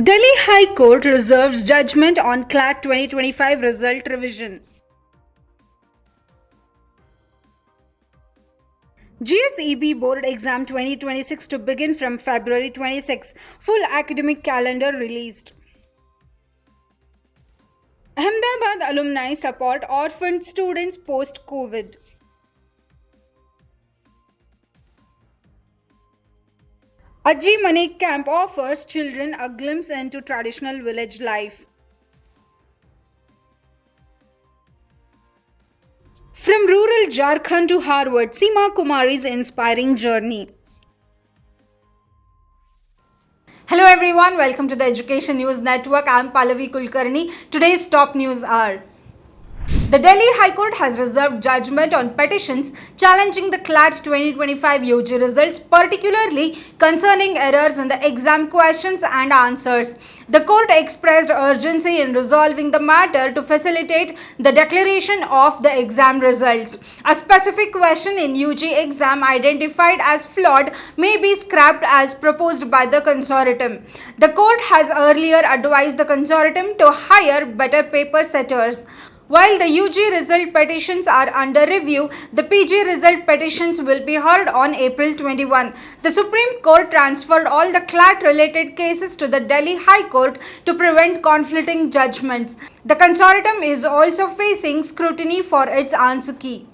Delhi High Court reserves judgment on CLAT 2025 result revision. GSEB Board Exam 2026 to begin from February 26. Full academic calendar released. Ahmedabad alumni support orphaned students post-COVID. Ajji Manik camp offers children a glimpse into traditional village life. From rural Jharkhand to Harvard, Seema Kumari's inspiring journey. Hello everyone, welcome to the Education News Network. I am Pallavi Kulkarni. Today's top news are: the Delhi High Court has reserved judgment on petitions challenging the CLAT 2025 UG results, particularly concerning errors in the exam questions and answers. The court expressed urgency in resolving the matter to facilitate the declaration of the exam results. A specific question in UG exam identified as flawed may be scrapped as proposed by the consortium. The court has earlier advised the consortium to hire better paper setters. While the UG result petitions are under review, the PG result petitions will be heard on April 21. The Supreme Court transferred all the CLAT-related cases to the Delhi High Court to prevent conflicting judgments. The consortium is also facing scrutiny for its answer key.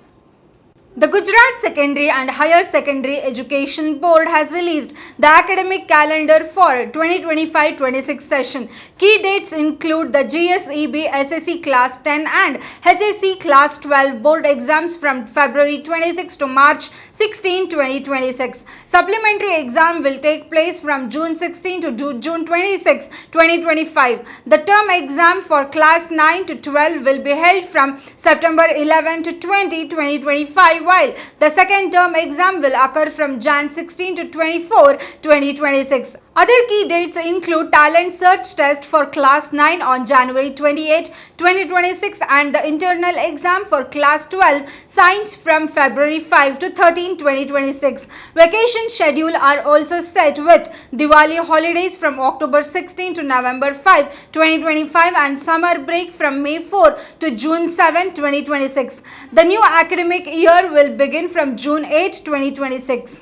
The Gujarat Secondary and Higher Secondary Education Board has released the academic calendar for 2025-26 session. Key dates include the GSEB SSC Class 10 and HSC Class 12 board exams from February 26 to March 16, 2026. Supplementary exam will take place from June 16 to June 26, 2025. The term exam for Class 9 to 12 will be held from September 11 to 20, 2025. While the second term exam will occur from Jan 16 to 24, 2026. Other key dates include talent search test for class 9 on January 28, 2026 and the internal exam for class 12 science from February 5 to 13, 2026. Vacation schedule are also set with Diwali holidays from October 16 to November 5, 2025 and summer break from May 4 to June 7, 2026. The new academic year will begin from June 8, 2026.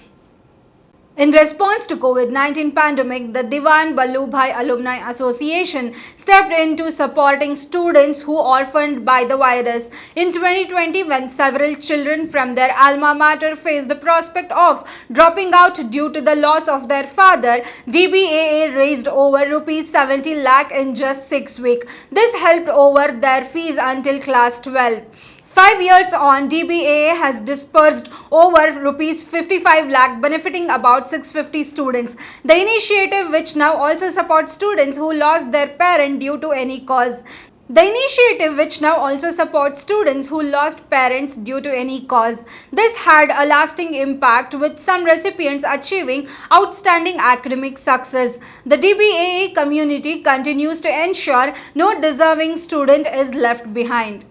In response to COVID-19 pandemic, the Diwan Ballubhai Alumni Association stepped into supporting students who orphaned by the virus. In 2020, when several children from their alma mater faced the prospect of dropping out due to the loss of their father, DBAA raised over rupees 70 lakh in just 6 weeks. This helped over their fees until class 12. 5 years on, DBAA has disbursed over rupees 55 lakh, benefiting about 650 students. The initiative, which now also supports students who lost their parent due to any cause. This had a lasting impact, with some recipients achieving outstanding academic success. The DBAA community continues to ensure no deserving student is left behind.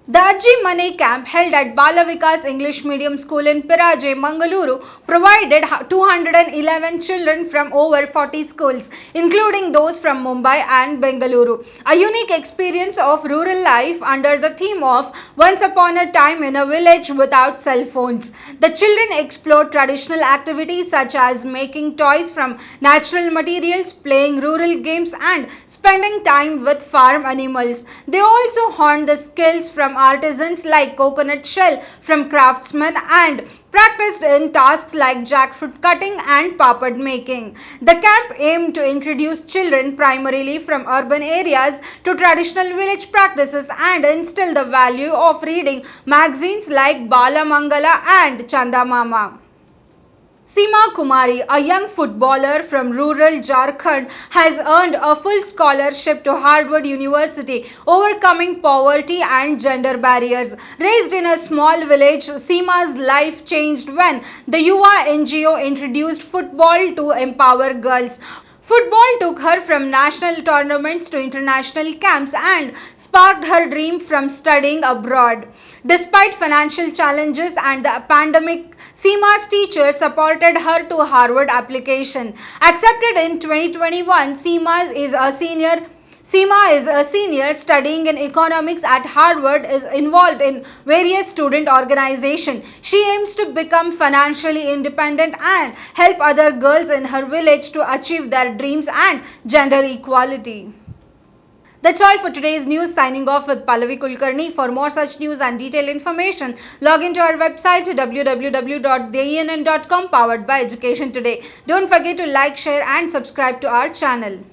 The Ajji Manik camp held at Bala Vikas English Medium School in Piraje, Mangaluru provided 211 children from over 40 schools, including those from Mumbai and Bengaluru. A unique experience of rural life under the theme of Once Upon a Time in a Village Without Cell Phones. The children explored traditional activities such as making toys from natural materials, playing rural games and spending time with farm animals. They also honed the skills from artisans like coconut shell from craftsmen and practiced in tasks like jackfruit cutting and papad making. The camp aimed to introduce children primarily from urban areas to traditional village practices and instill the value of reading magazines like Bala Mangala and Chanda Mama. Seema Kumari, a young footballer from rural Jharkhand, has earned a full scholarship to Harvard University, overcoming poverty and gender barriers. Raised in a small village, Seema's life changed when the Yuva NGO introduced football to empower girls. Football took her from national tournaments to international camps and sparked her dream from studying abroad. Despite financial challenges and the pandemic, Seema's teacher supported her to Harvard application. Accepted in 2021, Seema is a senior studying in economics at Harvard, is involved in various student organizations. She aims to become financially independent and help other girls in her village to achieve their dreams and gender equality. That's all for today's news. Signing off with Pallavi Kulkarni. For more such news and detailed information, log into our website www.theINN.com, powered by Education Today. Don't forget to like, share and subscribe to our channel.